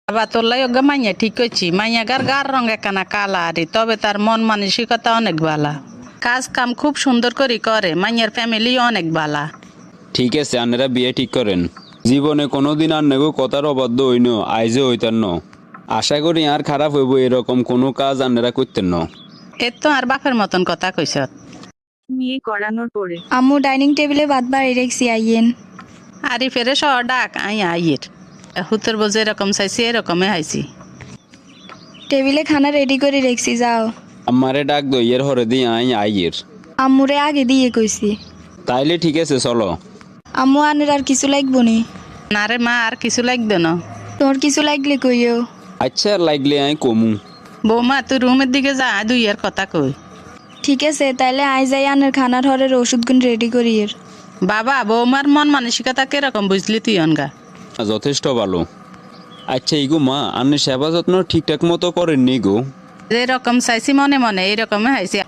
বাবা তোর লাই ওগা মাইয়া ঠিক করছি মাইয়া গার রঙ একখানা কালা আরে তবে তার মন মানসিকতা অনেক ভালা কাজ কাম খুব সুন্দর করে মাইয়ার ফ্যামিলি অনেক ভালা। ঠিক আছে আন্নারা বিয়ে ঠিক করেন। জীবনে কোনোদিন আন্নাগো কথার অবাধ্য হইন আইজে হইতেন ন। আশা করি আর খারাপ হইব এরকম কোনো কাজ আন্নারা করতেন ন। এর তো আর বাপের মতন কথা কইস। বিয়ে করানোর পরে আম্মু ডাইনিং টেবিলে ভাত বাড়ি রেখছি আইয়েন। আরে ফেরে শহর ডাক আইয়ের হুতর বোঝে এরকম চাইছি এরকমে হাইছি। টেবিলে খানা রেডি করে রেখছি যাও। আমারে ডাক দইয়ের হরে দি আইয়ের। আম্মুরে আগে দিয়ে কইছি। তাইলে ঠিক আছে চলো। আম্মু আনের আর কিছু লাগবো নি? না রে মা আর কিছু লাগবে না। তোর কিছু লাগলে কইও। আচ্ছা লাগলে কমু। বৌমা তুই রুমের দিকে যা দুইয়ের কথা কই। ঠিক আছে তাইলে আই যাই আনের খানার হরের ওষুধগুন রেডি করিয়ের। বাবা বৌমার মন মানসিকতা কিরকম বুঝলি তুই অনগা? যথেষ্ট ভালো। আচ্ছা ইগো মা আন্নের সেবা যত্ন ঠিকঠাক মতো করেননি গো। যেরকম চাইছি মনে মনে এইরকমই হাইছি।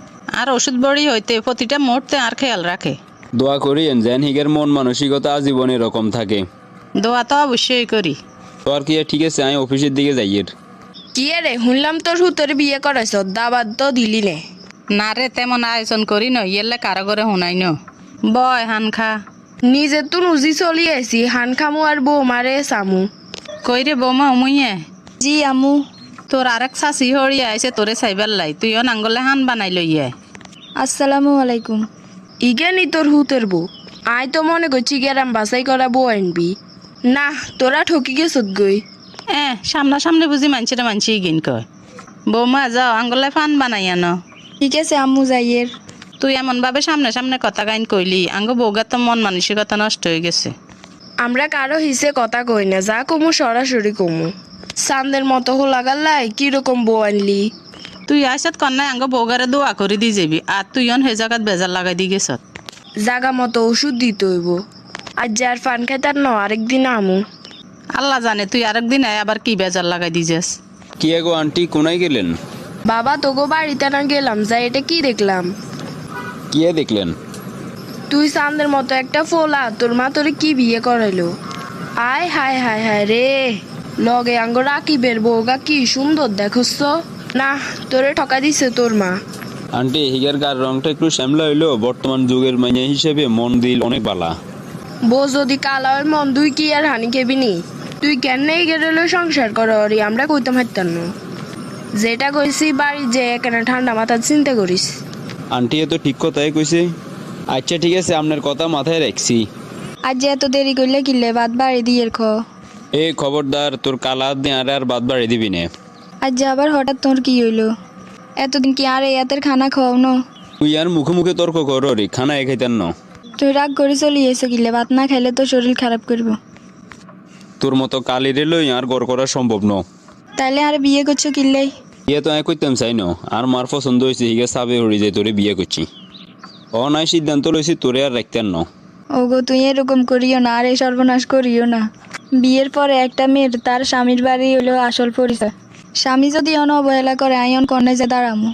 আর ওষুধ বড়ি হইতে প্রতিটা মুহূর্তে আর খেয়াল রাখে। দোয়া করিয়েন যেন হিগের মন মানসিকতা আজীবন এরকম থাকে। দোয়া তো অবশ্যই করি। তো আর কি ঠিক আছে আমি অফিসের দিকে যাইয়ের। কি রে শুনলাম তোর হুতরে বিয়ে করাইছ দাবাত তো দিলি নে। না রে তেমন আয়োজন করি ন ইয়েলে কারো করে শুনাই ন। বয় হান খা। নিজে তো রুজি চলি আইছি হান খামু আর বৌমারে চামু। কই রে বৌমা উমুইয়ে জি আম্মু। তোর আরেক চাষি হরিয়া আইছে তোরে চাইবার লাই তুইও নাঙ্গলে হান বানাই লইয়ে। আসসালামু আলাইকুম। ইগে নি তোর হুতের বউ। আই তো মনে করছি গেরাম বাছাই করা বউ আনবি। না তোরা ঠকি গেছত গই। সামনাসামনি বুঝি মানছিরে মানছি গিন কয়। বৌমা যাও আঙ্গলে ফান বানাই আনো। ঠিক আছে আম্মু যাইয়ের। তুই এমন ভাবে সামনে সামনে কথা গাইন কইলি আঙ্গ বৌগার তো মন মানসিকতা নষ্ট হয়ে গেছে। আমরা কারো হিসে কথা কই না যা কমু সরাসরি কমু। চান্দের মতো হোলা গাল্লাই কিরকম বউ আনলি। তুই আইসত কন্যায় আঙ্গ বৌগারে দোয়া করে দি যাবি আর তুই অন হে জায়গাত বেজার লাগাই দি গেছত। জাগা মতো ওষুধ দিতে হইব। আজ যার ফান খাইতার ন আরেকদিন আমু। আল্লাহ জানে তুই আরেকদিন আবার কি বেজার লাগাই দিছিস। কি গো আন্টি কোনায় গেলেন? বাবা তোগো বাড়িতে না গেলাম যাই এটা কি দেখলাম। কি দেখলেন? তুই চাঁদের মতো একটা ফোলা তোর মা তোরে কি বিয়ে করাইলো। আয় হায় হায় হায় রে লগে আঙ্গ রাকিবের বউগা কি সুন্দর দেখছ না তোরে ঠকা দিছে তোর মা। আন্টি হিগের গার রংটা একটু শ্যামলা হইলো বর্তমান যুগের মাইয়া হিসেবে মন দিল অনেক বালা। বউ যদি কালা হয় মন তুই কি আর হানি খেবি নি? তুই কেন গেলে সংসার কর আমরা কইতাম হাইতাম না। যেটা কইছি বাড়ি যে এখানে ঠান্ডা মাথার চিন্তা করিস। আন্টি এত ঠিক কথাই কইছে। আচ্ছা ঠিক আছে আপনার কথা মাথায় রাখছি। আজ যে এত দেরি করলে কিনলে ভাত বাড়ি দিয়ের খ। এ খবরদার তোর কালা দিয়ে আর বাদ বাড়ি দিবি না। আজ যে আবার হঠাৎ তোর কি হইলো? এতদিন কি আর এতের খানা খাওয়াও ন? তুই আর মুখে মুখে তর্ক কর রে খানা এ খাইতেন না। তুই রাগ করে চলি এসে কিনলে ভাত না খাইলে তো শরীর খারাপ করবো। তোর মতো কালিরে লই আর গড় করা সম্ভব ন। তাইলে আর বিয়ে করছো কিনলেই? বিয়ে তো আমি করতাম চাই ন আর মার পছন্দ হয়েছে হিগে সাবে হরি যায় তোরে বিয়ে করছি। ও নাই সিদ্ধান্ত লইছি তোরে আর রাখতেন না। ওগো তুই এরকম করিও না আর এই সর্বনাশ করিও না। বিয়ের পরে একটা মেয়ের তার স্বামীর বাড়ি হলো আসল পরিচয়। স্বামী যদি অবহেলা করে আইন কনে যে দাঁড়ামো।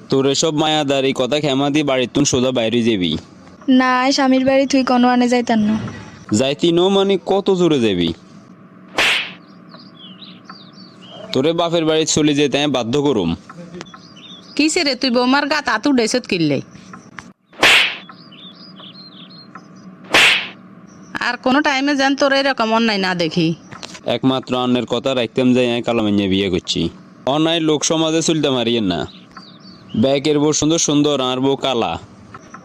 তোর এসব মায়াদারি কথা খেমা দিয়ে বাড়ির তুন সোজা বাইরে যাবি। না স্বামীর বাড়ি তুই কোনো আনে যাইতান না। যাইতি ন মানে কত জোরে যাবি? তোরে বাপের বাড়ি চলে যেতে আমি বাধ্য করুম। কিসে রে তুই বৌমার গাত আতু ডেসত কিনলে? আর কোনো টাইমে যেন তোর এরকম অন্যায় না দেখি। একমাত্র আন্নের কথা রাখতাম যাই আমি কালামাইয়া বিয়ে করছি। অন্যায় লোক সমাজে চলতে মারিয়েন না। ব্যাকের বউ সুন্দর সুন্দর আর বউ কালা।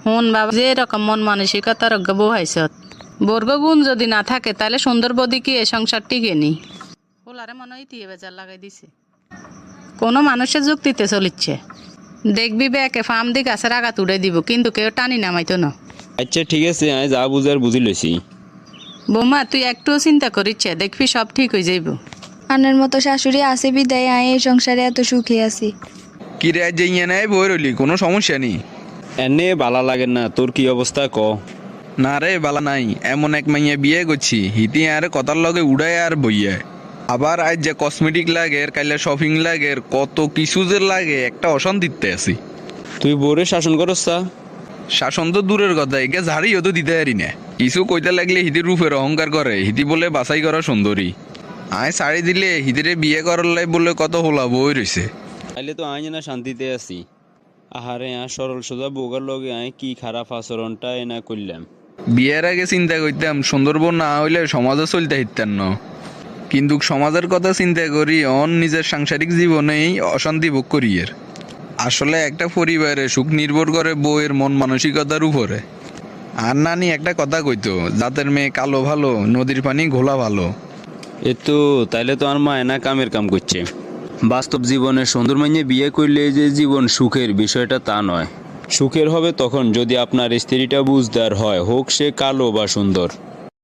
হন বাবা যে এরকম মন মানসিকতার বউ হাইছত বর্গ গুণ যদি না থাকে তাহলে সুন্দর বদি কি এ সংসার টিকে নি। ওলারে মনে হয় তিয়ে বেজার লাগাই দিছে। কোনো মানুষের যুক্তিতে চলিচ্ছে দেখবি ব্যাকে ফার্ম দি গাছের আগা তুড়ে দিব কিন্তু কেউ টানি নামাইতো না। আচ্ছা ঠিক আছে আমি যা বুঝার বুঝি লইছি। বৌমা তুই একটুও চিন্তা করিচ্ছে দেখবি সব ঠিক হয়ে যাইব। আনের মতো শাশুড়ি আছে বিদায় আয় এই সংসারে এত সুখে আছি। কি রে আজ ইয়ে নাই বই রইলি কোনো সমস্যা নেই? এনে বালা লাগে না তোর কি অবস্থা ক? না রে বালা নাই এমন এক মাইয়া বিয়ে করছি হিতি আর কথার লগে উড়ায় আর বইয়া। আবার আজ যে কসমেটিক লাগে কাইলে শপিং লাগে কত কিছু যে লাগে একটা অশান্তিতে আছি। তুই বোরে শাসন করস? শাসন তো দূরের কথা একে ঝাড়িও তো দিতে পারি না। কিছু কইতে লাগলে হিতির রূপের অহংকার করে হিতি বলে বাছাই করা সুন্দরী। আয় শাড়ি দিলে হিদিরে বিয়ে করার লাই বলে কত হোলা বই রয়েছে। তাইলে তো আই না শান্তিতে আছি। আহারে সরল সোজা বউগার লগে আই কি খারাপ আচরণটা এনা করলাম। বিয়ের আগে চিন্তা করতাম সুন্দরবন না হইলে সমাজে চলতে হিতেন না, কিন্তু সমাজের কথা চিন্তা করি নিজের সাংসারিক জীবনেই অশান্তি ভোগ করি। আসলে একটা পরিবারে সুখ নির্ভর করে বউয়ের মন মানসিকতার উপরে। আর নানি একটা কথা কইতো, জাতের মেয়ে কালো ভালো, নদীর পানি ঘোলা ভালো। তো তাইলে তো আর মা এনা কামের কাম করছে। বাস্তব জীবনে সুন্দর মাইনে বিয়ে করলে যে জীবন সুখের বিষয়টা তা নয়। সুখের হবে তখন যদি আপনার স্ত্রীটা বুঝদার হয়, হোক সে কালো বা সুন্দর।